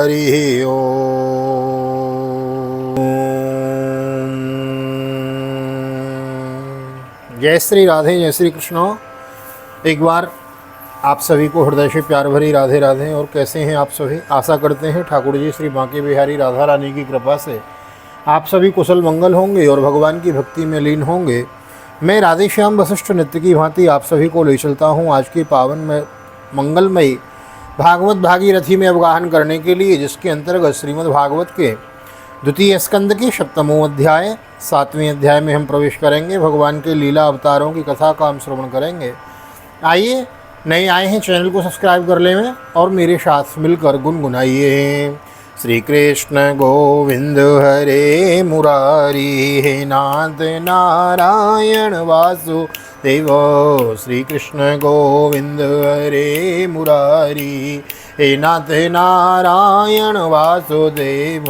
हरि ओम। जय श्री राधे, जय श्री कृष्ण। एक बार आप सभी को हृदय से प्यार भरी राधे राधे। और कैसे हैं आप सभी? आशा करते हैं ठाकुर जी श्री बांके बिहारी राधा रानी की कृपा से आप सभी कुशल मंगल होंगे और भगवान की भक्ति में लीन होंगे। मैं राधे श्याम वशिष्ठ नित्य की भांति आप सभी को ले चलता हूँ आज की पावन में मंगलमयी भागवत भागीरथी में अवगाहन करने के लिए, जिसके अंतर्गत श्रीमद् भागवत के द्वितीय स्कंद के 7वें अध्याय 7वें अध्याय में हम प्रवेश करेंगे। भगवान के लीला अवतारों की कथा का हम श्रवण करेंगे। आइए, नए आए हैं चैनल को सब्सक्राइब कर लें और मेरे साथ मिलकर गुनगुनाइए। श्री कृष्ण गोविंद हरे मुरारी, हे नाथ नारायण वासुदेव। श्री कृष्ण गोविंद हरे मुरारी, हे नाथ नारायण वासुदेव।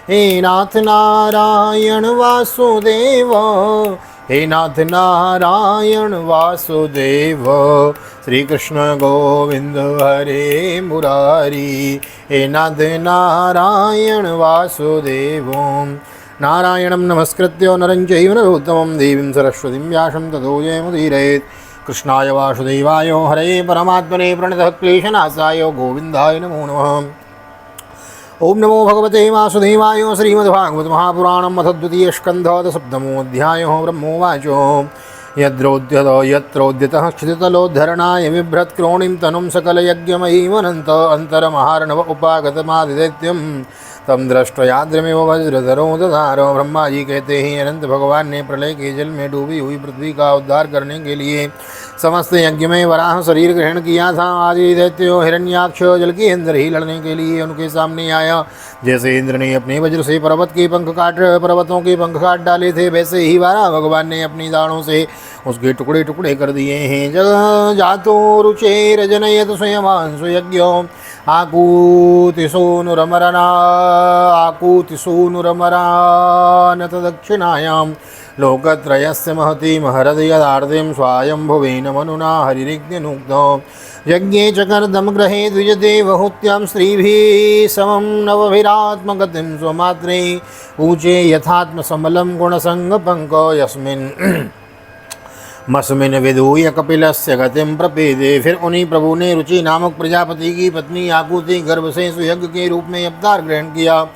हे नाथ नारायण वासुदेव, हे नाथ नारायण वासुदेव। श्री कृष्ण गोविंद हरे मुरारी, हे नाथ नारायण वासुदेव। नारायणं नमस्कृत्य नरं चैव नरोत्तमं देवीं सरस्वतीं व्यासं ततो जयमुदीरयेत्। कृष्णाय वासुदेवाय हरे परमात्मने प्रणतः क्लेशनाशाय गोविन्दाय नमो नमः। ओम नमो भगवते वासुदेवाय। श्रीमद्भागवत महापुराणम् अथ द्वितीय स्कन्धः 7मोऽध्यायः। ब्रह्मोवाच यत्रोद्यतः क्षितितलोद्धरणाय बिभ्रत् क्रोणीं तनुं सकलयज्ञमयीमनन्त अन्तरमहार्णव उपागतमादिदैत्यं तम दृष्ट्वाद्रमेव वज्रधरो दधारो। ब्रह्मा जी कहते हैं, अनंत भगवान ने प्रलय के जल में डूबी हुई पृथ्वी का उद्धार करने के लिए समस्त यज्ञ में वराह शरीर ग्रहण किया था। आदि दैत्यो हिरण्याक्ष जल के अंदर ही लड़ने के लिए उनके सामने आया। जैसे इंद्र ने अपने वज्र से पर्वतों के पंख काट डाले थे, वैसे ही वराह भगवान ने अपनी दाढ़ों से उसके टुकड़े टुकड़े कर दिए हैं। जग जातो रुचेर जनयत स्वयमांसु यज्ञो आकूतिसूनुरमरान तदक्षिणायां लोकत्रयस्य महती महरदयदार्तिं स्वायंभुवेन मनुना हरिरिज्ञनुग्धो। यज्ञे च कर्दम ग्रहे द्विजदेवहूत्यां स्त्रीभिः समं नवभिरात्मगतिं स्वमात्रे ऊचे यथात्मसमलं गुणसंगपङ्को यस्मिन् मस्मिन विधूय कपिलस्य गतिम प्रपेदे। फिर उन्हीं प्रभु ने रुचि नामक प्रजापति की पत्नी आकुति गर्भ से सुयज्ञ के रूप में अवतार ग्रहण किया।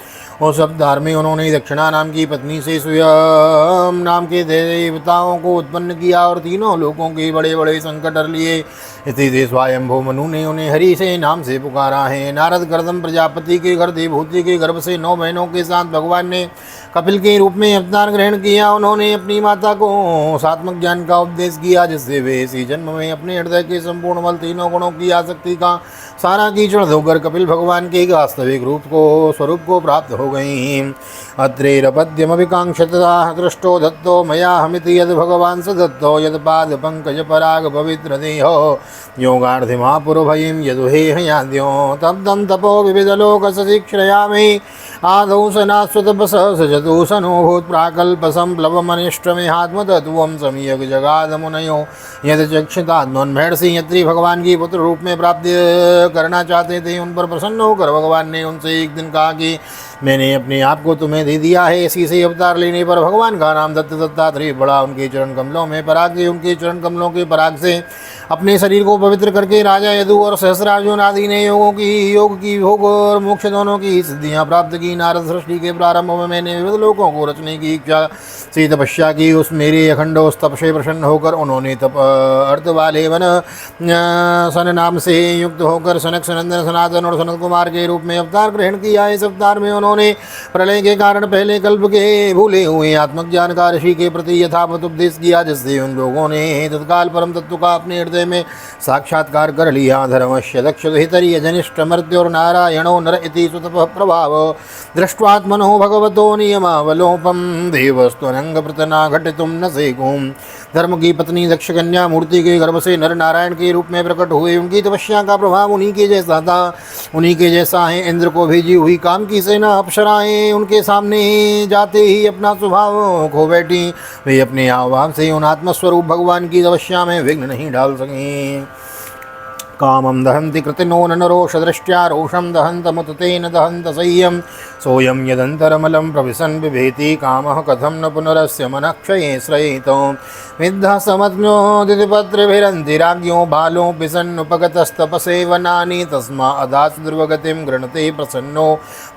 उस अवतार में उन्होंने दक्षिणा नाम की पत्नी से सुयम नाम के देवताओं को उत्पन्न किया और तीनों लोकों के बड़े बड़े संकट हर लिए। इसी से स्वयंभू मनु ने उन्हें हरि से नाम से पुकारा है। नारद कर्दम प्रजापति के घर देवहूति के गर्भ से 9 बहनों के साथ भगवान ने कपिल के रूप में अवतार ग्रहण किया। उन्होंने अपनी माता को सात्मक ज्ञान का उपदेश किया, जिससे वे इसी जन्म में अपने हृदय के संपूर्ण बल तीनों गुणों की आसक्ति का सारा कीचड़ धोकर कपिल भगवान के वास्तविक स्वरूप को प्राप्त हो गई। अत्रेरपद्यमभिकांक्षतः दृष्टो दत्तो मया हमिति यद भगवान स दत्तो यद पाद पंकज पराग पवित्र देहो योगार्धिमापुरभयं यदुहे हयाद्यो तब्दं तपो विविधलोक सशिक्षयामि आदौ सनास्वतपसः सजतु सनोभूत प्राकल्प संप्लवमनिष्टमेहात्मतत्त्वं सम्यक् जगादमुनयो यद चक्षुतात्मन्महर्षि यत्री भगवान की पुत्र रूप में प्राप्त करना चाहते थे, उन पर प्रसन्न होकर भगवान ने उनसे एक दिन कहा कि मैंने अपने आप को तुम्हें दे दिया है। इसी से अवतार लेने पर भगवान का नाम दत्तात्रेय पड़ा। उनके चरण कमलों में पराग से, उनके चरण कमलों के पराग से अपने शरीर को पवित्र करके राजा यदु और सहस्रार्जुन आदि ने योग की भोग और मोक्ष दोनों की सिद्धियां प्राप्त की। नारद सृष्टि के प्रारंभ में मैंने विविध लोकों को रचने की इच्छा से तपस्या की। उस मेरे अखंड उस तप से प्रसन्न होकर उन्होंने तप अर्थ वाले वन सन नाम से युक्त होकर सनक सनंदन सनातन और सनत कुमार के रूप में अवतार ग्रहण किया। इस अवतार में उन्होंने प्रलय के कारण पहले कल्प के भूले हुए आत्मज्ञान का ऋषि के प्रति यथावत उपदेश किया, जिससे उन लोगों ने तत्काल परम तत्व का अपने हृदय में साक्षात्कार कर लिया। धर्मस्य दक्ष हितरीय जनिष्ठ मर्त्योर नारायणो नर इति सुतपः प्रभाव दृष्ट्वात्मनो भगवतो नियमावलोपम देवस्त्वनंग प्रतना घटितुम न सेकुम। धर्म की पत्नी दक्ष कन्या मूर्ति के गर्भ से नर नारायण के रूप में प्रकट हुए। उनकी तपस्या का प्रभाव उन्हीं के जैसा था, उन्हीं के जैसा है। इंद्र को भेजी हुई काम की सेना अप्सराएं उनके सामने जाते ही अपना स्वभाव खो बैठी। वे अपने आभाव से उन आत्मस्वरूप भगवान की तपस्या में विघ्न नहीं डाल सकें। कामं दहन्ति कृतिनो नरोषदृष्ट्या रोषं दहन्तमुत तेन दहन्त सह्यं सोऽयं यदन्तरमलं प्रविशन् बिभेति कामः कथं न पुनरस्य मनःक्षये श्रयितो विद्धः समज्ञो दितिपत्रिभिरन्ति राज्ञो बालो पिसन्नुपगतस्तपसेवनानि तस्मा अदास दुर्गतिं गृणते प्रसन्नो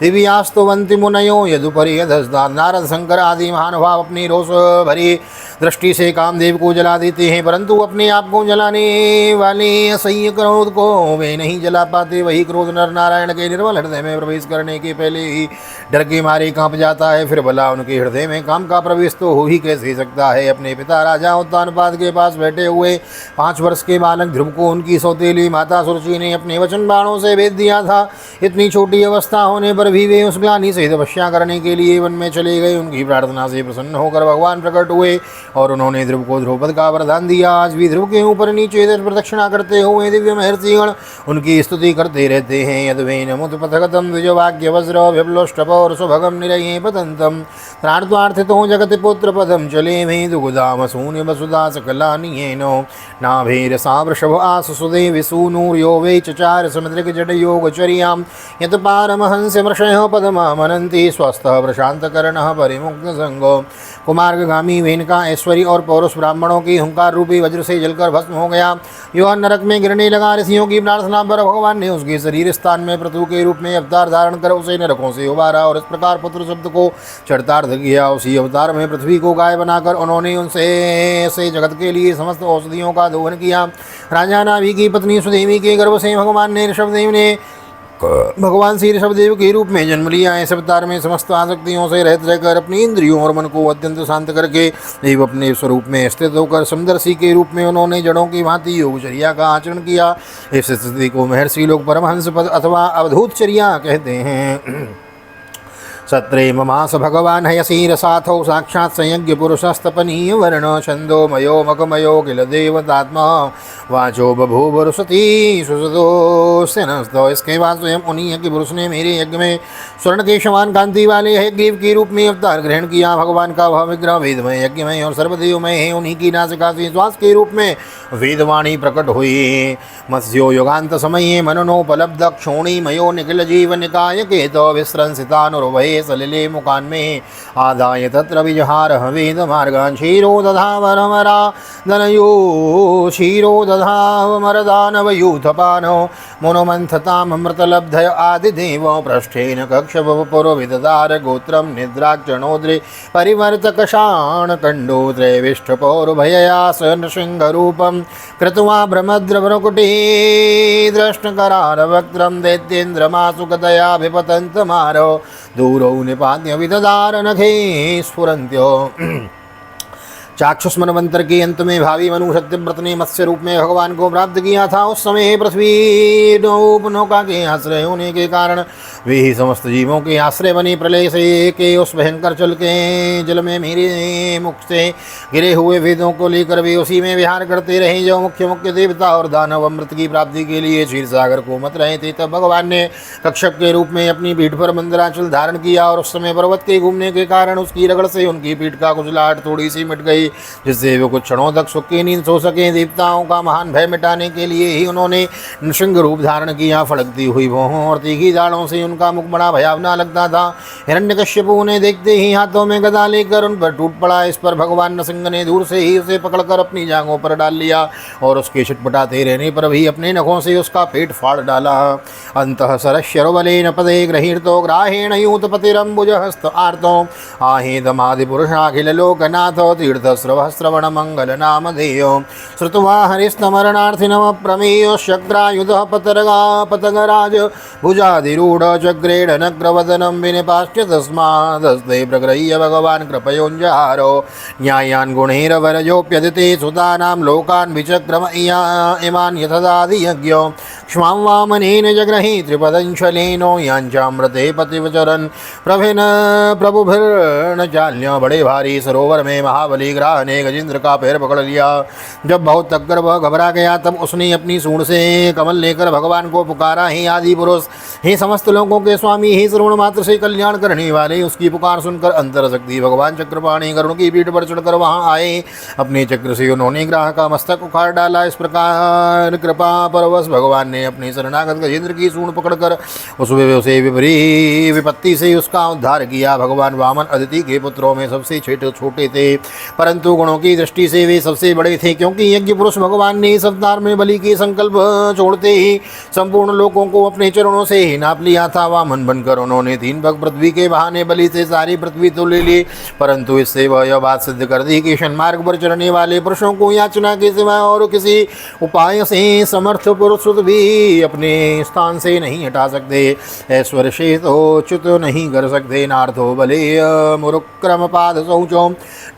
दिव्यास्तुवन्ति मुनयो यदुपरि यदस्दा नारद शंकर आदि महानुभाव अपनी रोष भरी दृष्टि से कामदेव को जला देते हैं, परंतु अपने आप को जलाने वाले असह्य क्रोध को वे नहीं जला पाते। वही क्रोध नर नारायण के निर्मल हृदय में प्रवेश करने के पहले ही डर के मारे कांप जाता है, फिर भला उनके हृदय में काम का प्रवेश तो हो ही कैसे सकता है। अपने पिता राजा उत्तानपाद के पास बैठे हुए 5 वर्ष के बालक ध्रुव को उनकी सौतेली माता सुरुचि ने अपने वचन बाणों से भेद दिया था। इतनी छोटी अवस्था होने पर भी वे उस ग्लानि से तपस्या करने के लिए वन में चले गए। उनकी प्रार्थना से प्रसन्न होकर भगवान प्रकट हुए और उन्होंने ध्रुव को ध्रुवपद का वरदान दिया। आज भी ध्रुव के ऊपर नीचे दश प्रदक्षिणा करते हुए दिव्य महर्षिगण उनकी स्तुति करते रहते हैं। यद्वेन मुत्पथगतं द्विजवाक्य वज्र व्यप्लोष्टपौर सुभगम निरये पतंतम त्रार्थार्थितो जगति पुत्र पदम चले में दुगुदाम शून्य वसुधा सकलानियेनो नाभेरसा वृषभ आस सुदे विसूनूर्यो वे चचार समुद्रिक जड योगचर्यां यत पारमहंस मृषयो पदमा मनन्ति स्वस्थः प्रशांतकर्णः परिमुक्त संगो कुमार्गामी वेनका ऐश्वरी और पौरुष ब्राह्मणों की हुंकार रूपी वज्र से जलकर भस्म हो गया। यह नरक में गिरने लगा। ऋषियों की प्रार्थना पर भगवान ने उसके शरीर स्थान में पृथु के रूप में अवतार धारण कर उसे नरकों से उबारा और इस प्रकार पुत्र शब्द को चरितार्थ किया। उसी अवतार में पृथ्वी को गाय बनाकर उन्होंने उनसे जगत के लिए समस्त औषधियों का दोहन किया। राजा नाभि की पत्नी सुदेवी के गर्भ से भगवान श्री ऋषभदेव के रूप में जन्म लिया। इस अवतार में समस्त आसक्तियों से रहित रहकर अपनी इंद्रियों और मन को अत्यंत शांत करके एवं अपने स्वरूप में स्थित होकर समदर्शी के रूप में उन्होंने जड़ों की भांति योगचर्या का आचरण किया। इस स्थिति को महर्षि लोग परमहंस पद अथवा अवधूतचर्या कहते हैं। सत्रे ममास भगवान हयसी रसाथौ साक्षात् संयज्ञ पुरुषस्तपनीय वर्ण छंदो मयो मकमयो किल देवतात्मा वाचो बभूव रुसती सुसदोस्य नस्तो। इसके बाद स्वयं उन्हीं यज्ञ पुरुष ने मेरे यज्ञ में स्वर्ण के समान कांति वाले हयग्रीव के रूप में अवतार ग्रहण किया। भगवान का वह विग्रह वेदमय यज्ञमय और सर्वदेवमय है। उन्हीं की नासिका से श्वास के रूप में वेदवाणी प्रकट हुई। मत्स्यो युगांत समये मननोपलब्ध क्षोणी मयो निखिल जीव निकाय केतो विस्रंसितानुर्भये सलिले मुकान में आदाय तत्र विजहार वेद मार्गान क्षीरो दधावरमरा दनयो क्षीरो दधावमरदानवयूथपानो मुनोमंथतामृतलब्धय आदिदेव पृष्ठेन कक्षपुरोविददार गोत्रम निद्राक्षणोद्रे परिवर्तकशाण कंडो त्रैविष्ठपौरुभययासन सिंहरूपम कृत्वा भ्रमद्रवृकुटे दृष्टकरारवक्त्रम दैत्येन्द्रमासुकतयाभिपतन्तमारो दूरौ निपात्य विददार नखे स्फुरन्त्यो। चाक्षुष मनवंतर के अंत में भावी मनु सत्यव्रत ने मत्स्य रूप में भगवान को प्राप्त किया था। उस समय पृथ्वी नौका के आश्रय होने के कारण वे ही समस्त जीवों के आश्रय बने। प्रलय से के उस भयंकर जल में मेरे मुख से गिरे हुए वेदों को लेकर वे उसी में विहार करते रहे। जो मुख्य देवता और दानव अमृत की प्राप्ति के लिए क्षीर सागर को मत रहे थे, तब भगवान ने कश्यप के रूप में अपनी पीठ पर मंदराचल धारण किया और उस समय पर्वत के घूमने के कारण उसकी रगड़ से उनकी पीठ का कुचलाहट थोड़ी सी मिट गई, जिससे वे कुछ क्षणों तक सुख की नींद सो सके। देवताओं का महान भय मिटाने के लिए ही उन्होंने नृसिंह रूप धारण किया। फड़कती हुई भौहों और तीखी दाढ़ों से उनका मुख बड़ा भयावना लगता था। हिरण्यकश्यप उन्हें देखते ही हाथों में गदा लेकर उन पर टूट पड़ा। इस पर भगवान नृसिंह ने दूर से ही उसे पकड़कर अपनी जांघों पर डाल लिया और उसके छटपटाते रहने पर भी अपने नखों से उसका पेट फाड़ डाला। अंतः सरश्यरुबलेन पदे गृहीतो ग्राहेण यूतपतिरम्बुज हस्त आर्तो आहेदमादि पुरुषाखिल लोकनाथो तीर्थ श्रवण मंगल नाम धेयो श्रुत्वा हरिस्तमरणार्थिनम प्रमेयो शक्रायुधः पतगराज भुजाधिरूढ़ चक्रेण नग्रवदनं विनिपाश्य तस्मादस्ते प्रगृह्य भगवान् कृपयोञ्जहारो न्यायान् गुणैरवरजोऽप्यदिते सुतानां लोकान् विचक्रम इमान् यथदादियज्ञो क्ष्मां वामनेन जग्रही त्रिपदंशलेनो याञ्चामृते पतिवचरन् प्रभुभिर्न चाल्य बड़े भारी सरोवर में महाबली गिराह ने गजेंद्र का पैर पकड़ लिया। जब बहुत तक कर वह घबरा गया तब उसने अपनी सूंड से कमल लेकर भगवान को पुकारा, हे आदि पुरुष, हे समस्त लोगों के स्वामी, हे श्रवण मात्र से कल्याण करने वाले। उसकी पुकार सुनकर अंतर शक्ति भगवान चक्रपाणी गरुड़ की पीठ पर चढ़कर वहां आए। अपने चक्र से उन्होंने ग्राह का मस्तक उखाड़ डाला। इस प्रकार कृपा परवश भगवान ने अपने शरणागत गजेंद्र की सूंड पकड़कर उसे विपरीत विपत्ति से उसका उद्धार किया। भगवान वामन अदिति के पुत्रों में सबसे छोटे थे, परंतु गुणों की दृष्टि से वे सबसे बड़े थे, क्योंकि यज्ञ पुरुष भगवान ने इस अवतार में बलि के संकल्प छोड़ते ही संपूर्ण लोगों को अपने चरणों से ही नाप लिया था। वामन बनकर उन्होंने 3 पग पृथ्वी के बहाने बलि से सारी पृथ्वी तो ले ली, परंतु इससे वह यह बात सिद्ध कर दी कि मार्ग पर चलने वाले पुरुषों को याचना के सिवा और किसी उपाय से समर्थ पुरुष भी अपने स्थान से नहीं हटा सकते, ऐश्वर्य से तो च्युत नहीं कर सकते। नार्थो बले मुरुक्रम पाद शौचो,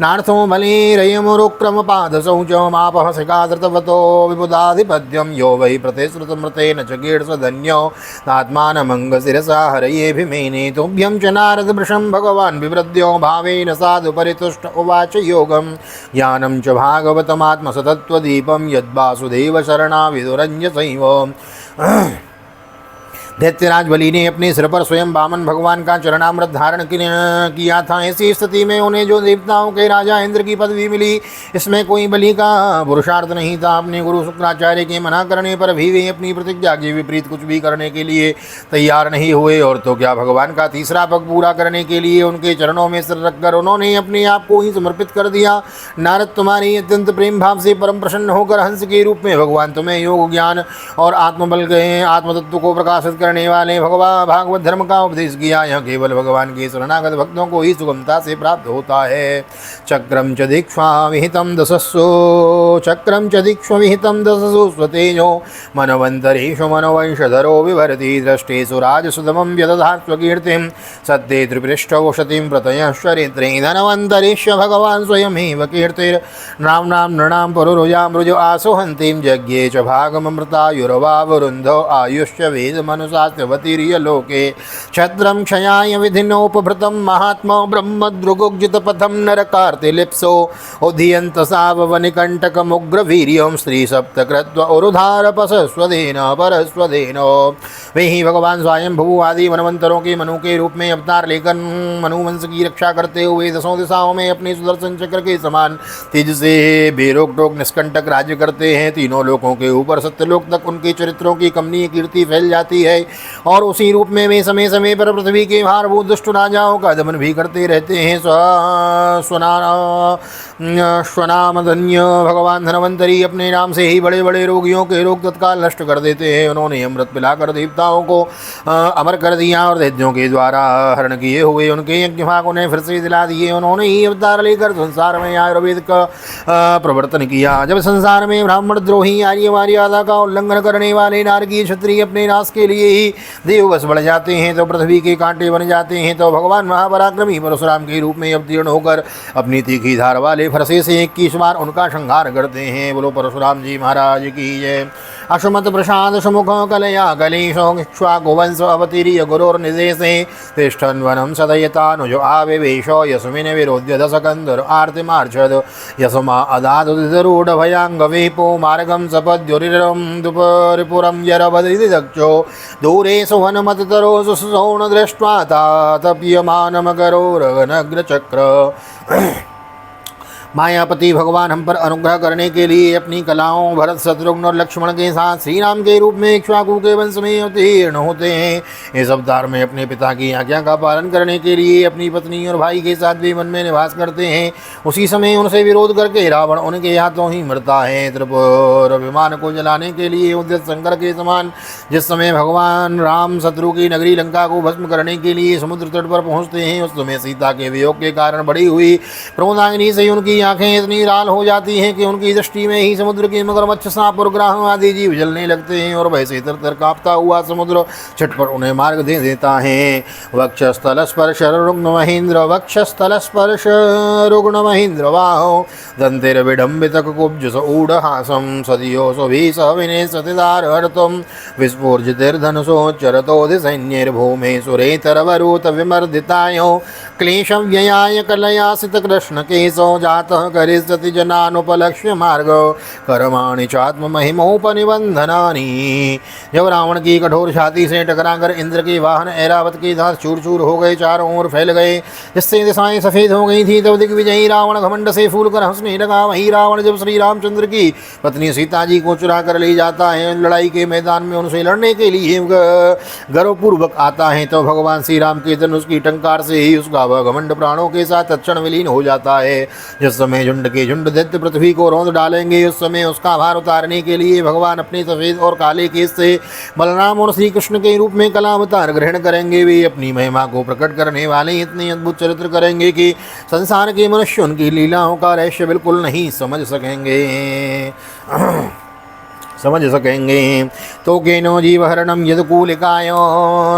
नार्थो बले रय मुरुक्रम पाद शौचो, मापह शिखाधृतवतो विबुधाधिपत्यम, यो वै प्रतिश्रुतमृतेन चकीर्ष धन्यो आत्मानमंग शिरसा हरयेभिमेने। तुभ्यं च नारद वृषं भगवान् विवृद्यो भावेन साधु परितुष्ट उवाच योगम, ज्ञानं च भागवतमात्मसतत्वदीपं यद्वासुदेव शरणा विदुरञ्जसैव। दैत्यराज बलि ने अपने सिर पर स्वयं वामन भगवान का चरणामृत धारण किया था। ऐसी स्थिति में उन्हें जो देवताओं के राजा इंद्र की पदवी मिली, इसमें कोई बलि का पुरुषार्थ नहीं था। अपने गुरु शुक्राचार्य के मना करने पर भी वे अपनी प्रतिज्ञा के विपरीत कुछ भी करने के लिए तैयार नहीं हुए, और तो क्या भगवान का तीसरा पग पूरा करने के लिए उनके चरणों में सिर रखकर उन्होंने अपने आप को ही समर्पित कर दिया। नारद, तुम्हारी अत्यंत प्रेम भाव से परम प्रसन्न होकर हंस के रूप में भगवान तुम्हें योग ज्ञान और आत्मबल के आत्मतत्व को प्रकाशित करने वाले भगवान भागवत धर्म का उपदेश किया। यह केवल भगवान के शरणागत भक्तों को ही सुगमता से प्राप्त होता है। चक्रम च दीक्षा विहितम दशस्सु, चक्रम च दीक्षा विहितम दशसु स्वतेजो, मनवंतरेषु मनवंशधरो विभरति, दृष्टेषु राजसुदमं व्यदधात् स्वकीर्तिं, सत्ते त्रिपृष्ठवशतिं प्रतयश्चरित्रे, धनवन्तरेश्व भगवान् स्वयमेव कीर्तिर्, नाम्नां नृणां पुरुरुजामृजो आसुहन्तीं, यज्ञे च भागममृतायुरवावरुन्धो, आयुश्च वेदमनुशास्त्रवतीर्यलोके, क्षत्रं क्षयाय विधिनोपभृतं महात्मा ब्रह्मद्रुगुग्जितपथं नरकार्तिलिप्सो, उदीयन्तसाववनिकण्टकमुग्रवीर्यं, स्त्रीसप्तकृत्व उरुधारपसस्वदेन परस्वदेन। वे ही भगवान स्वयं भू आदि मनवंतरों के मनु के रूप में अवतार लेकर मनुवंश की रक्षा करते हुए दसों दिशाओं में अपने सुदर्शन चक्र के समान तेज से बेरोक टोक निष्कंटक राज्य करते हैं। तीनों लोकों के ऊपर सत्यलोक तक उनके चरित्रों की कमनीय कीर्ति फैल जाती है, और उसी रूप में वे समय समय पर पृथ्वी के भारभूत दुष्ट राजाओं का दमन भी करते रहते हैं। स्वनाम धन्य भगवान धनवंतरी अपने नाम से ही बड़े बड़े रोगियों के रोग तत्काल नष्ट कर देते हैं। उन्होंने अमृत पिलाकर देवताओं को अमर कर दिया, और दैत्यों के द्वारा हरण किए हुए उनके यज्ञ भाग उन्हें फिर से दिला दिए। उन्होंने ही अवतार लेकर संसार में आयुर्वेद का प्रवर्तन किया। जब संसार में ब्राह्मण द्रोही आर्य मर्यादा का उल्लंघन करने वाले नारकीय क्षत्रिय अपने नाश के लिए ही देववश बढ़ जाते हैं, तो पृथ्वी के कांटे बन जाते हैं, तो भगवान महापराक्रमी परशुराम के रूप में अवतीर्ण होकर अपनी तीखी धार वाले फरसे से 21 बार उनका संहार करते हैं। बोलो परशुराम जी महाराज की जय। अशुमत प्रसाद सुमुख कलया कलेशो इक्ष्वाकुवंश अवतीर्य गुरोर्निदेशे, तिष्ठन् वनं सदयतानुजो आविवेशो, यस्मिन् विरोध्य दशकन्धर आर्तिमार्च्छद, यस्मा अदातुदितरूढभयाङ्गवेपो, मार्गं सपद्युरिरं दुपरिपुरं यरवदिति दक्षो, दूरे सुवनमततरो सुसौण दृष्ट्वा तातप्यमानमकरोरगनग्रचक्र। मायापति भगवान हम पर अनुग्रह करने के लिए अपनी कलाओं भरत शत्रुघ्न और लक्ष्मण के साथ श्री राम के रूप में इक्ष्वाकु के वंश में अवतीर्ण होते हैं। इस अवतार में अपने पिता की आज्ञा का पालन करने के लिए अपनी पत्नी और भाई के साथ भी वन में निवास करते हैं। उसी समय उनसे विरोध करके रावण उनके हाथों ही मरता है। त्रिपुर विमान को जलाने के लिए उद्यत शंकर के समान जिस समय भगवान राम शत्रु की नगरी लंका को भस्म करने के लिए समुद्र तट पर पहुँचते हैं, उस समय सीता के वियोग के कारण बढ़ी हुई क्रोधाग्नि से उनकी आंखें इतनी लाल हो जाती हैं कि उनकी दृष्टि में ही समुद्र के मगरमच्छ, सांप और ग्राह आदि जीव जलने लगते हैं, और वैसे तर कांपता हुआ समुद्र झटपट उन्हें मार्ग दे देता है। वक्षस्थल स्पर्श रुग्ण महेंद्र, वक्षस्थल स्पर्श रुग्ण महेंद्र वाहो, दंतिर्विडंबित कुब्ज ऊढ़हासम, सदियो सुभी सविने सतिदार हर्तम, विस्फूर्जितिर्धनुषोच्चरतोधि सैन्यैर्भूमे सुरेतरवरूत विमर्दितायो, क्लेशव्ययाय कलयासित कृष्ण केशो, जात ततः करिष्यति जनानुपलक्ष्य मार्ग कर्माणि चात्ममहिमोपनिबंधनानि। जब रावण की कठोर छाती से टकराकर इंद्र के वाहन ऐरावत के दांत चूर चूर हो गए, चारों ओर फैल गए, जिससे दिशाएं सफेद हो गई थी, तब दिग्विजयी रावण घमंड से फूलकर हंसने लगा। वही रावण जब श्री रामचंद्र की पत्नी सीता जी को चुरा कर ले जाता है, लड़ाई के मैदान में उनसे लड़ने के लिए गर्वपूर्वक आता है, तो भगवान श्री राम के धनुष की टंकार से ही उसका वह घमंड प्राणों के साथ तत्क्षण विलीन हो जाता है। जिस समय झुंड के झुंड दैत्य पृथ्वी को रौंद डालेंगे, उस समय उसका भार उतारने के लिए भगवान अपने सफेद और काले केस से बलराम और श्री कृष्ण के रूप में कला अवतार ग्रहण करेंगे। वे अपनी महिमा को प्रकट करने वाले इतने अद्भुत चरित्र करेंगे कि संसार के मनुष्य उनकी लीलाओं का रहस्य बिल्कुल नहीं समझ सकेंगे। तो केनो जीवहरणं यदकूलिकायो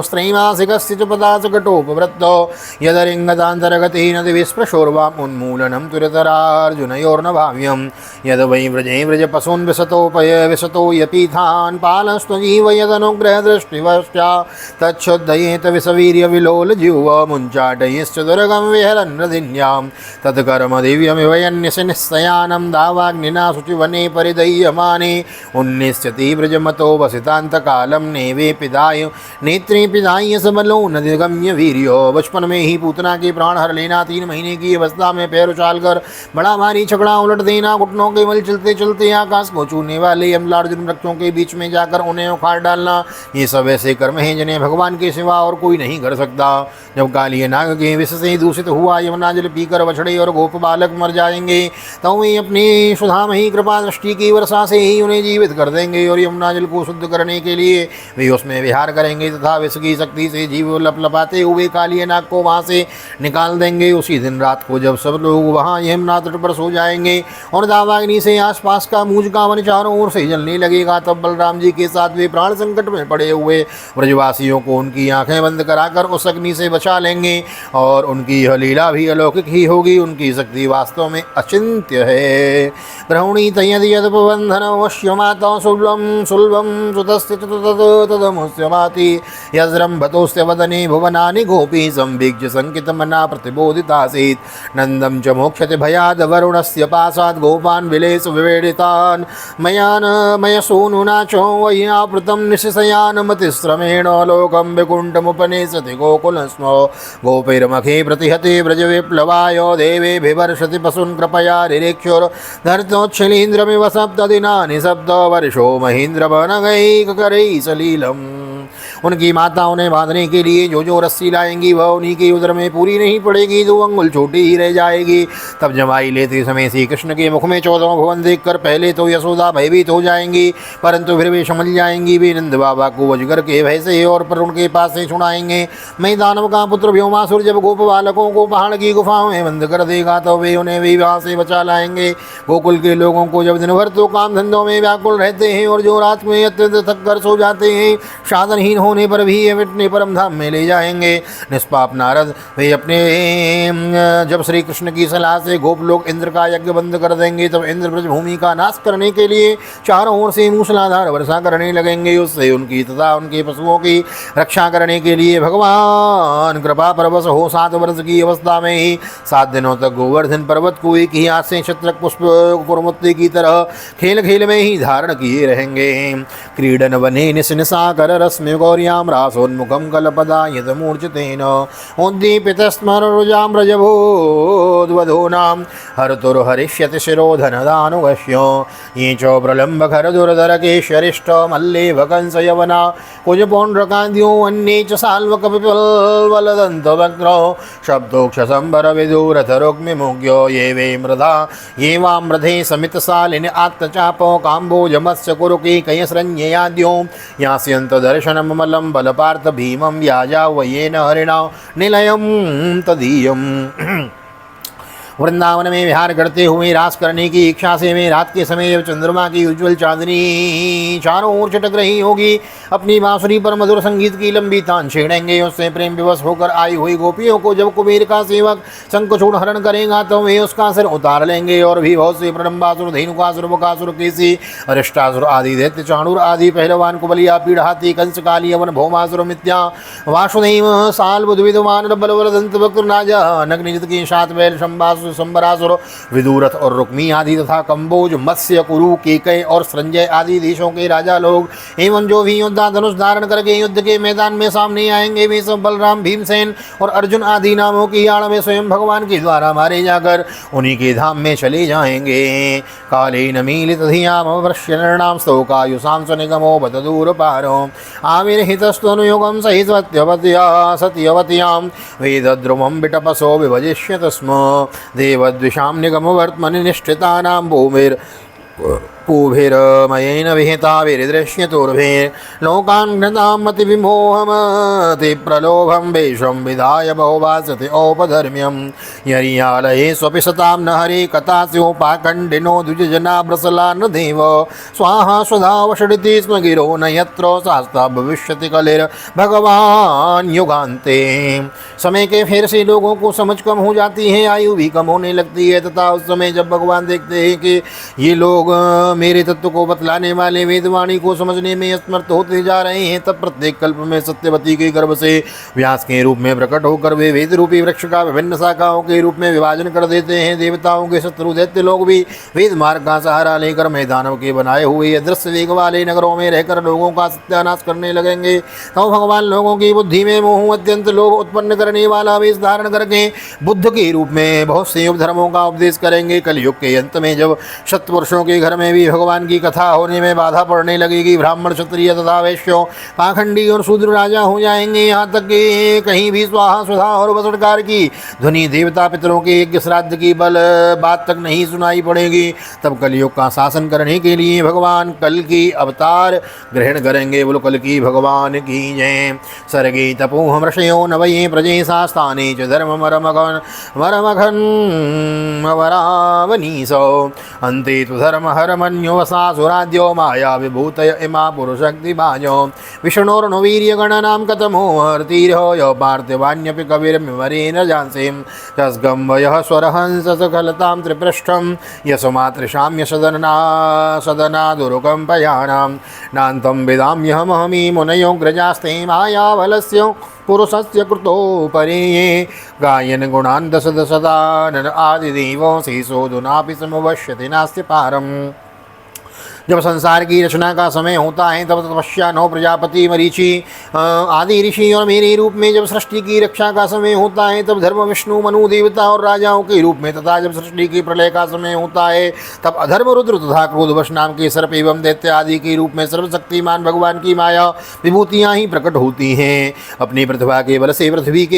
स्त्रैमासिकस्य च पदासकटोपवृत्तो यदरिङ्गतान्तर्गतेन दिविस्पृशोर्वामुन्मूलनं तुरतरार्जुनयोर्न भाव्यं यद वै व्रजे व्रजपशून् विशतो यपीथान् पालस्त्वजीव यदनुग्रहदृष्टिवश्चा तच्छुद्धयेत विषवीर्यविलोलजिह्वमुञ्चाटयश्च दुर्गं विहरन् हृदिन्यां तत्कर्म दिव्यमिव यन्यस्य निस्सयानं दावाग्निना शुचिवने परिदह्यमाने उन्निश्यति व्रजमतो वसितांतकालम नेवे पिदाय नेत्रे पिदाय सबलो नदिगम्य वीर्यो। बचपन में ही पूतना के प्राण हर लेना, 3 महीने की अवस्था में पैर उछालकर बड़ा भारी छकड़ा उलट देना, घुटनों के बल चलते चलते आकाश को छूने वाले अम्लार्जुन वृक्षों के बीच में जाकर उन्हें उखाड़ डालना, ये सब ऐसे कर्म हैं जिन्हें भगवान के सिवा और कोई नहीं कर सकता। जब कालिय नाग के विष से दूषित हुआ यमुना जल पीकर बछड़े और गोप बालक मर जाएंगे, तो वे अपनी सुधामयी कृपा दृष्टि की वर्षा से ही उन्हें जीवित कर देंगे और यमुना जल को शुद्ध करने के लिए वे उसमें विहार करेंगे तथा विष की शक्ति से जीव लपलपाते हुए कालिय नाग को वहाँ से निकाल देंगे। उसी दिन रात को जब सब लोग वहाँ यमुना तट पर सो जाएंगे और दावाग्नि से आसपास का मूज का वन चारों ओर से जलने लगेगा, तब बलराम जी के साथ वे प्राण संकट में पड़े हुए ब्रजवासियों को उनकी आंखें बंद कराकर उस अग्नि से बचा लेंगे और उनकी यह लीला भी अलौकिक ही होगी। उनकी शक्ति वास्तव में अचिंत्य है। ग्रहणी तयद यदपबंधन वश्यमाता सुलभम सुतस्य तदमुष्यमाति यज्रम्भतोस्य वदने भुवनानि गोपी संविज्य संकितमना प्रतिबोधितासीत् नंदं च मोक्षते भयाद वरुणस्य पासाद् गोपान् विलेस विवेडितान् मयसूनुना च वय्यापृतं निशिशयान् मतिश्रमेण लोकं विकुण्ठमुपनेशति गोकुलस्मो गोपैर्मखे प्रतिहते व्रजविप्लवाय देवे विवर्षति पशून् कृपया निरीक्षुर्धर्तोच्छलीन्द्रमिव सप्तदिनानि सप्तवर्षो महेन्द्र बनगैककरै सलीलम्। उनकी माता उन्हें बांधने के लिए जो रस्सी लाएंगी वह उन्हीं के उदर में पूरी नहीं पड़ेगी, 2 अंगुल छोटी ही रह जाएगी। तब जमाई लेते समय श्री कृष्ण के मुख में 14 भुवन देखकर पहले तो यशोदा भयभीत हो जाएंगी, परंतु फिर वे समझ जाएंगी। वे नंद बाबा को अजगर के भय से और पर उनके पास से छुड़ाएंगे। मैं दानव का पुत्र व्योमासुर जब गोप बालकों को पहाड़ की गुफाओं में बंद कर देगा तो वे उन्हें भी वहाँ से बचा लाएंगे। गोकुल के लोगों को जब दिन भर तो काम धंधों में व्याकुल रहते हैं और जो रात में अत्यंत थक कर सो जाते हैं, साधनहीन होने पर भी ये मिटने परम धाम में ले जाएंगे। निष्पाप नारद वे अपने जब श्री कृष्ण की सलाह से गोप लोग इंद्र का यज्ञ बंद कर देंगे, तब इंद्र ब्रज भूमि का नाश करने के लिए चारों ओर से मूसलाधार वर्षा करने लगेंगे। उससे उनकी तथा उनके पशुओं की रक्षा करने के लिए भगवान कृपा परवश हो 7 वर्ष की अवस्था में ही 7 दिनों तक गोवर्धन पर्वत को एक ही हाथ से छत्रक पुष्प कुरमुत्ती की तरह खेल खेल में ही धारण किए रहेंगे। क्रीडन वने निशनिशाकर रश्मि गौर्याम रासोन्मुखम कलपदायत मूर्छितेन उद्दीपितस्मरुजाम रजभोद्वधूनां हरतुर्हरिष्यति शिरोधनदानुगश्यो ये च प्रलम्ब खरदुर्धर केशरिष्ट मल्लेव कंसयवना कुजपौण्ड्रकाद्यो अन्ये च साल्वकपिपल्वलदन्तवक्त्रो शब्दोक्षसम्बर विदूरथरुग्मिमुग्यो ये वे मृधा ये वामृधे समितशालिनि आत्तचापो काम्बोजमस्य कुरुकी कयसरण्ययाद्यो यास्यन्त दर्शनममलं बलपार्थ भीमं व्याजावयेन हरिणा निलयं तदीयम्। वृंदावन में विहार करते हुए रास करने की इच्छा से वे रात के समय जब चंद्रमा की उज्ज्वल चांदनी चारों ओर चटक रही होगी, अपनी बांसुरी पर मधुर संगीत की लंबी तान छेड़ेंगे। उससे प्रेम विवश होकर आई हुई गोपियों को जब कुबेर का सेवक शंखचूड़ हरण करेगा तो वे उसका सिर उतार लेंगे और भी बहुत से प्रलंबासुर, धेनुकासुर, बकासुर, केसी, अरिष्टासुर आदि दैत्य, चाणूर आदि पहलवान, कुबलिया, पीढ़ाती, कंस, काली, अवन, भौमासुर, मिथ्या, वासुदेव, साल, बुद्ध, विद्वान, बलवर, दंत, वक्र, नाजा, नग्निजित के साथ बैल, शंबासुर बकासुर, संबरासुर, विदुरथ और रुक्मी आदि तथा कंबोज, मत्स्य, कुरु, केकय और संजय आदि देशों के राजा लोग एवं जो भी योद्धा धनुष धारण करके युद्ध के मैदान में सामने आएंगे, वे सब बलराम, भीमसेन और अर्जुन आदि नामों की आड़ में स्वयं भगवान के द्वारा मारे जाकर उन्हीं के धाम में चले जाएंगे। कालेन मीलित धियाम वृष्यनृणाम स्तोकायुषां निगमो बत दूर पारो आविर्हितस्तनुयुगं सत्यवत्यां वेदद्रुमं विटपसो विभजिष्यत स्म देवद्विषां निगमवर्त्मनि निष्ठितानां पूभिर्मयेन विहिताभिर्दृश्यतुर्भिर्लोकान् घ्नतां मतिविमोहमति प्रलोभं वेषं विधाय बहुभासते औपधर्म्यं यरियालये स्वपि सतां न हरे कथास्योपाखण्डिनो द्विजजना न देव स्वाहा स्वधा वषडिति स्म गिरो न यत्र शास्ता भविष्यति कलिर्भगवान् युगान्ते। समय के फेर से लोगों को समझ कम हो जाती है, आयु भी कम होने लगती है तथा उस समय जब भगवान देखते हैं कि ये लोग मेरे तत्व को बतलाने वाले वेदवाणी को समझने में असमर्थ होते जा रहे हैं, तब प्रत्येक कल्प में सत्यवती के गर्भ से व्यास के रूप में प्रकट होकर वे वेद रूपी वृक्ष का विभिन्न शाखाओं के रूप में विभाजन कर देते हैं। देवताओं के शत्रु दैत्य लोग भी वेद मार्ग का सहारा लेकर मैदानों के बनाए हुए अदृश्य वेग वाले नगरों में रहकर लोगों का सत्यानाश करने लगेंगे। तो भगवान लोगों की बुद्धि में मोह अत्यंत लोभ उत्पन्न करने वाला वेश धारण करके बुद्ध के रूप में बहुत से युग धर्मों का उपदेश करेंगे। कलयुग के अंत में जब सत्पुरुषों के घर में भी भगवान की कथा होने में बाधा पड़ने लगेगी, ब्राह्मण, क्षत्रिय तथा वैश्यों, पाखंडी और शूद्र राजा हो जाएंगे। यहाँ तक कि कहीं भी स्वाहा स्वधा और वसुड़कार की ध्वनि देवता पितरों के यज्ञ श्राद्ध की बल बात तक नहीं सुनाई पड़ेगी। तब कलयुग का शासन करने के लिए भगवान कल की अवतार ग्रहण करेंगे। बोलो कल की भगवान की जय। सर्गे तपोह ऋषयो नवये प्रजे शास्ताने च धर्म मरमघन वरावनीसो अन्ते तु धर्म हरमन्यो वसासुराद्यो माया विभूतय इमा पुरुषक्तिभाजो विष्णोर्णवीर्यगणनां कथमो हर्तिर्हो यो पार्थिवान्यपि कविर्मिवरेण जानसीं तस्गम्भयः स्वरहंस सकलतां त्रिपृष्ठं यशमातृशां सदनादुरुकम्पयाणां नान्तं विदाम्यहमहमी मुनयोऽग्रजास्ते मायाबलस्य पुरुषस्य कृतो परेये गायन गुणान् दश दशदानन आदिदेवो शेषोऽधुनापि समवश्यति नास्ति पारम्। जब संसार की रचना का समय होता है तब तपस्या नौ प्रजापति मरीचि आदि ऋषि और मेरे रूप में जब सृष्टि की रक्षा का समय होता है तब धर्म विष्णु मनु देवता और राजाओं के रूप में तथा जब सृष्टि की प्रलय का समय होता है तब अधर्म रुद्र तथा क्रोधवश नाम के सर्प एवं दैत्य आदि के रूप में सर्वशक्तिमान भगवान की माया विभूतियाँ ही प्रकट होती हैं। अपनी प्रतिभा के बल से पृथ्वी के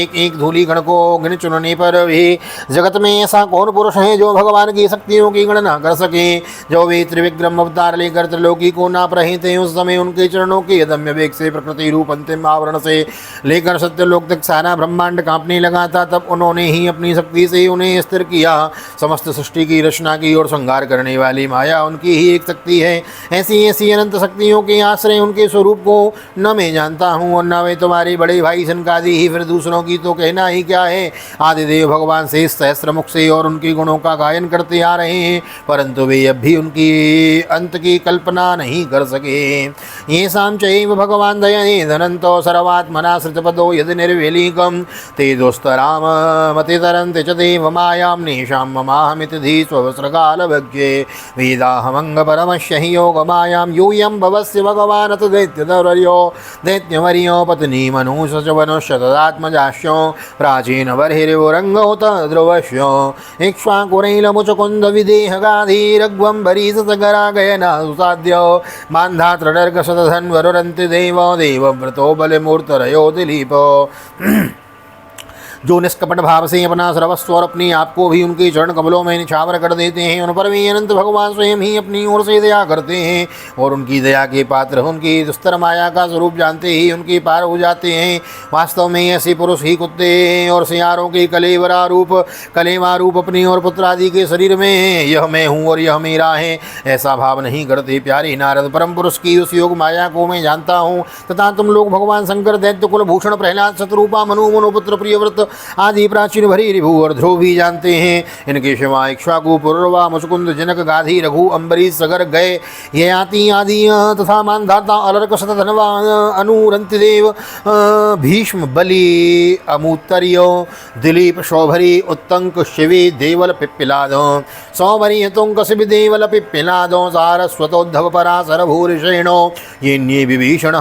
एक एक धूलि गण को गिन चुनने पर भी जगत में ऐसा कौन पुरुष है जो भगवान की शक्तियों की गणना कर सके। जो वे विक्रम अवतार लेकर त्रिलोकी को नाप रहे थे, उस समय उनके चरणों के अदम्य वेग से प्रकृति रूप अंतिम आवरण से लेकर सत्यलोक तक सारा ब्रह्मांड कांपने लगा था। तब उन्होंने ही अपनी शक्ति से उन्हें स्थिर किया। समस्त सृष्टि की रचना की और संहार करने वाली माया उनकी ही एक शक्ति है। ऐसी ऐसी अनंत शक्तियों के आश्रय उनके स्वरूप को न मैं जानता हूँ और न वे तुम्हारे बड़े भाई सनकादि ही, फिर दूसरों की तो कहना ही क्या है। आदिदेव भगवान से सहस्त्र मुख से और उनके गुणों का गायन करते आ रहे हैं, परंतु वे अब भी उनकी अंत की कल्पना नहीं कर सके। ये शाम चैव भगवान दयने धनंतो सर्वात्मना श्रुतपदो यदि निर्वेलीकम ते दोस्तराम मति तरंते च देव मायां निशां ममाहमिति धी स्वस्रकाल भज्ये वेदाहमंग परमश्य हि योग मायां यूयं भवस्य भगवान दैत्यवर्यो दैत्यवर्यो पत्नी मनुष्य वनुष्य तदात्मजास्यो प्राचीन वर्हिरिवरंगोत ध्रुवस्यो इक्ष्वाकुरैलमुचकुंद विदेहगाधीरग्वंबरी सगरा गयना सुसाध्यो मान्धात्रडर्ग शतधन्वरुरन्ति देवो देवव्रतो बलिमूर्तरयो दिलीपो। जो निष्कपट भाव से अपना सर्वस्व और अपने आप को भी उनके चरण कमलों में निछावर कर देते हैं, उन पर भी अनंत भगवान स्वयं ही अपनी ओर से दया करते हैं और उनकी दया के पात्र उनकी दुस्तर माया का स्वरूप जानते ही उनके पार हो जाते हैं। वास्तव में ऐसे पुरुष ही कुत्ते और सियारों के कलेवा रूप अपनी और पुत्र आदि के शरीर में यह मैं हूँ और यह मेरा है ऐसा भाव नहीं करते। प्यारे नारद, परम पुरुष की उस योग माया को मैं जानता हूँ तथा तुम लोग भगवान शंकर, दैत्य कुल भूषण, प्रहलाद, शत्रुपा, मनु, मनुपुत्र, प्रियव्रत, आदि प्राचीन भरी रिभु और ध्रुव भी जानते हैं। इनके शिवा इक्ष्वाकु पुरुरवा मुचकुंद जनक गाधी रघु अम्बरीश सगर गए ये आती आदि तथा मानधाता अलर्क शतधनवा अनुरंति देव भीष्म बलि अमुत्तर्यो दिलीप शोभरी उत्तंक शिवी देवल पिप्पिलाद सौभरी तुंक शिव देवल पिप्पिलादो सारस्वतोद्धव पराशर भूरिषेणो ये विभीषण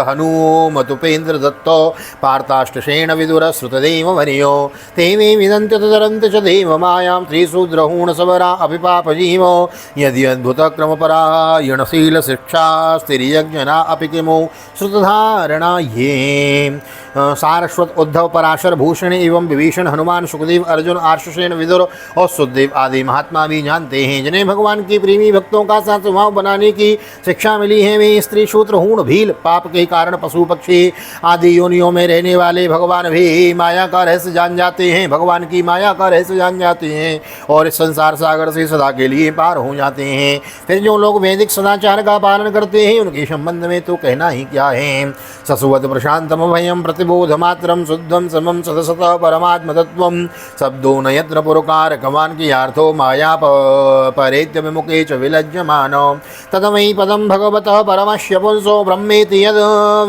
हनुमतुपेन्द्र दत्तो पार्थाष्टसेन विदुर श्रुतदेव वरियो ते मे विदन्त्य तदरन्त च देव मायां त्रिशूद्रहूण सबरा अभिपापजीवो यदि अद्भुत क्रमपरायणशील शिक्षा स्थिर्यज्ञना अपि किमो श्रुतधारणा ये सारस्वत उद्धव पराशर भूषण एवं विभीषण हनुमान सुखदेव अर्जुन आर्षसेन विदुर और सुखदेव आदि महात्मा भी जानते हैं। जिन्हें भगवान के प्रेमी भक्तों का साथ स्वभाव बनाने की शिक्षा मिली है वे स्त्री शूद्र हूण भील पाप के कारण पशु पक्षी आदि योनियों में रहने वाले भगवान भी माया का रहस्य जान जाते हैं, भगवान की माया का रहस्य जान जाते हैं और इस संसार सागर से सदा के लिए पार हो जाते हैं। फिर जो लोग वैदिक सदाचार का पालन करते हैं उनके संबंध में तो कहना ही क्या है। ससुवत प्रशांतम भयम प्रतिबोधमात्रम शुद्धम समम सदसत परमात्म तत्वम शब्दो नयत्र पुरकार कमान की अर्थो माया परेत्य विमुखे च विलज्यमानो तदमयि पदम भगवतः परमस्य पुंसो ब्रह्मेति यद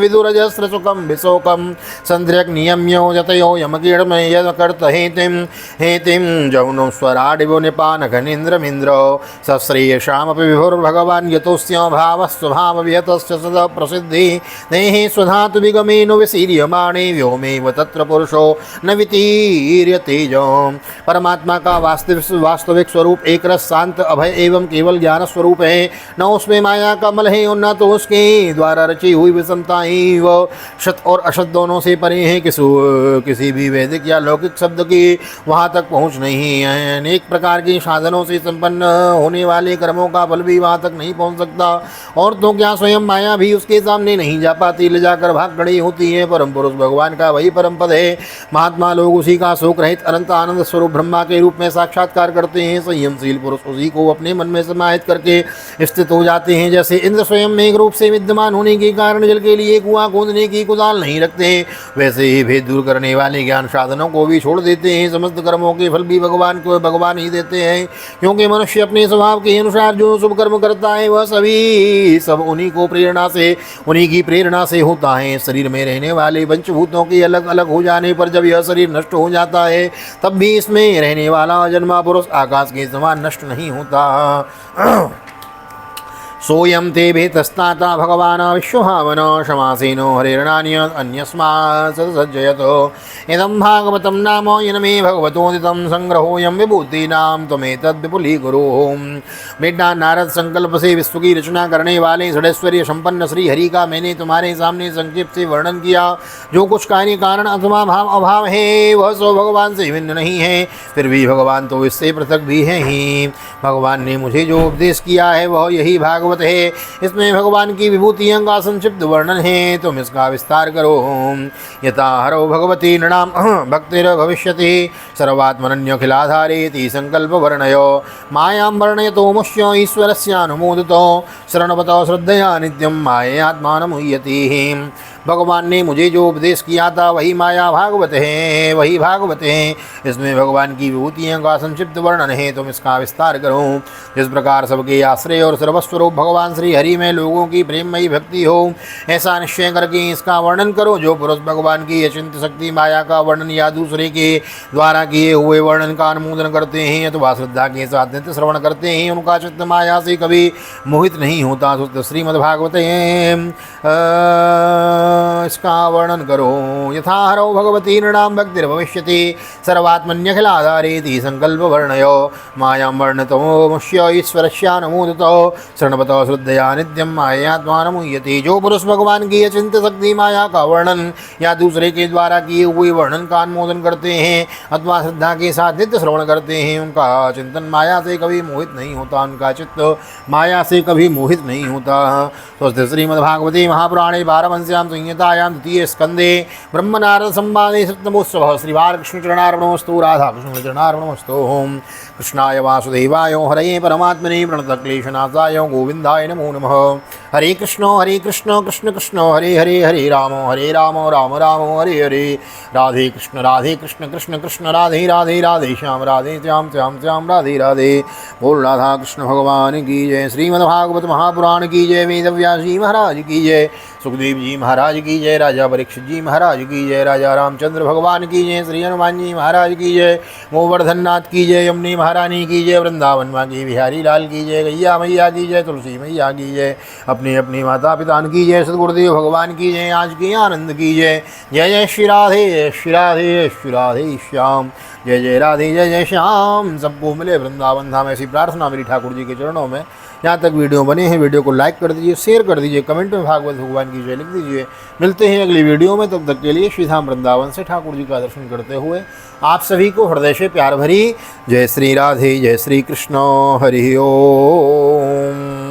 विदुरजस्र सुखम विशोकम संध्र्यक नियम्यो यतयो यमकीर्णमय यद कर्त हेतिम जौनो स्वराडिवो निपान घनीन्द्रमिन्द्र सश्रेयशामपि विभुर्भगवान् यतोस्य भाव स्वभाव विहतस्य सदा प्रसिद्धि नेहि स्वधातु विगमेनु विशीर्यमाणे व्योमेव तत्र पुरुषो न वितीर्यते जो। परमात्मा का वास्तविक स्वरूप एक रस शांत अभय एवं केवल ज्ञान स्वरूप है, न उसमें माया का मल है और न तो उसके द्वारा रची हुई विषमता ही वह शत और अशत दोनों से परे है। किसी भी वैदिक या लौकिक शब्द की वहाँ तक पहुँच नहीं है। अनेक प्रकार के साधनों से संपन्न होने वाले कर्मों का फल भी वहाँ तक नहीं पहुँच सकता और तो क्या स्वयं माया भी उसके सामने नहीं जा पाती, ले जाकर भाग खड़ी होती है। परम पुरुष भगवान का वही परम पद है। महात्मा लोग उसी का शोक रहित अनंत आनंद स्वरूप ब्रह्मा के रूप में साक्षात्कार करते हैं। संयमशील पुरुष उसी को अपने मन में समाहित करके स्थित हो जाते हैं। जैसे इंद्र स्वयं में एक रूप से विद्यमान होने के कारण जल के लिए कुआं खोदने की कुदाल नहीं रखते, वैसे ही भेद दूर करने वाले ज्ञान साधनों को भी छोड़ देते हैं। समस्त कर्मों के फल भी भगवान को भगवान ही देते हैं, क्योंकि मनुष्य अपने स्वभाव के अनुसार जो शुभ कर्म करता है वह सब उन्हीं की प्रेरणा से होता है। शरीर में रहने वाले पंचभूतों के अलग अलग हो जाने पर जब यह शरीर नष्ट हो जाता है तब भी इसमें रहने वाला जन्मा पुरुष आकाश के समान नष्ट नहीं होता। सोयम ते भेतस्ताता भगवान विश्वभावन क्षमासीनो हरिर्णान्य अन्यस्मात् सज्जयतो इदं भागवतं नाम यनमे भगवतोदितं संग्रहोऽयं विभूतीनां त्वमेतद् विपुलीकुरु। बेटा नारद, संकल्प से विश्व की रचना करने वाले षडैश्वर्य संपन्न श्री हरि का मैंने तुम्हारे सामने संक्षिप्त से वर्णन किया। जो कुछ कार्य कारण अथवा भाव अभाव है वह सो भगवान से भिन्न नहीं है, फिर भी भगवान तो इससे पृथक भी है ही। भगवान ने मुझे जो उपदेश किया है वह यही भागवत है। इसमें भगवान की विभूतियों का संक्षिप्त वर्णन है, तुम इसका विस्तार करो। यथा हरो भगवती नृणाम भक्तिर भविष्यति सर्वात्मनन्यखिलाधारेति संकल्प वर्णयो मायां वर्णयतो मुष्यो ईश्वरस्यानुमोदितो शरणवतो श्रद्धया नित्यं माययात्मानं मुह्यति। भगवान ने मुझे जो उपदेश किया था वही माया भागवत है, वही भागवत है। इसमें भगवान की विभूतियों का संक्षिप्त वर्णन है, तुम इसका विस्तार करो। जिस प्रकार सबके आश्रय और सर्वस्वरूप भगवान श्री हरि में लोगों की प्रेममयी भक्ति हो, ऐसा निश्चय करके इसका वर्णन करो। जो पुरुष भगवान की अचिंत्य शक्ति माया का वर्णन या दूसरे के द्वारा किए हुए वर्णन का अनुमोदन करते हैं अथवा श्रद्धा के साथ नित्य श्रवण करते हैं, उनका चित्त माया से कभी मोहित नहीं होता। श्रीमद्भागवत इसका वर्णन करो। यथा हरो भगवती नृणाम भक्तिर्भविष्यति सर्वात्मन्यखिलाधारेति संकल्प वर्णयो मायां वर्णतो मुष्य ईश्वरस्यानुमोदितो शरणवतो श्रद्धया नित्यं माययात्मानं मुह्यति। जो पुरुष भगवान की अचिंत्य शक्ति माया का वर्णन या दूसरे के द्वारा किए हुए वर्णन का अनुमोदन करते हैं अथवा श्रद्धा के साथ नित्य श्रवण करते हैं, उनका चिंतन माया से कभी मोहित नहीं होता, उनका चित्त माया से कभी मोहित नहीं होता। तो श्रीमद्भागवते महापुराणे पारमहंस्यां संहितायां द्वितीय स्कंदे ब्रह्म नारद संवादे सप्तमोत्सवः श्री बालकृष्ण चरणार्पणमस्तु राधा कृष्ण चरणार्पणमस्तु। कृष्णाय वासुदेवाय हरये परमात्मने प्रणतक्लेशनाशाय गोविन्द गोविंदाय नमो नमः। हरे कृष्ण कृष्ण कृष्ण हरे हरे, हरे राम राम राम हरे हरे। राधे कृष्ण कृष्ण कृष्ण राधे राधे, राधे श्याम राधे श्याम श्याम श्याम राधे राधे। बोल राधा कृष्ण भगवान की जय। श्रीमद्भागवत महापुराण की जय। वेदव्यास जी महाराज की जय। सुखदेव जी महाराज की जय। राजा परीक्षित जी महाराज की जय। राजा रामचंद्र भगवान की जय। श्री हनुमान जी महाराज की जय। गोवर्धन नाथ की जय। यमुनी महारानी की जय। वृंदावन माँ बिहारी लाल की जय। गैया मैया की जय। तुलसी मैया की जय। अपने अपने माता पिता की जय। सदगुरुदेव भगवान की जय। आज की आनंद की जय। जय जय श्री राधे, जय श्री राधे, जय श्री राधे श्याम। जय जय राधे, जय जय श्याम। सबको मिले वृंदावन धाम, ऐसी प्रार्थना मेरी ठाकुर जी के चरणों में। यहाँ तक वीडियो बने हैं, वीडियो को लाइक कर दीजिए, शेयर कर दीजिए, कमेंट में भागवत भगवान की जय लिख दीजिए। मिलते हैं अगली वीडियो में, तब तक के लिए श्री धाम वृंदावन से ठाकुर जी का दर्शन करते हुए आप सभी को हृदय से प्यार भरी जय श्री राधे, जय श्री कृष्ण। हरि ओम।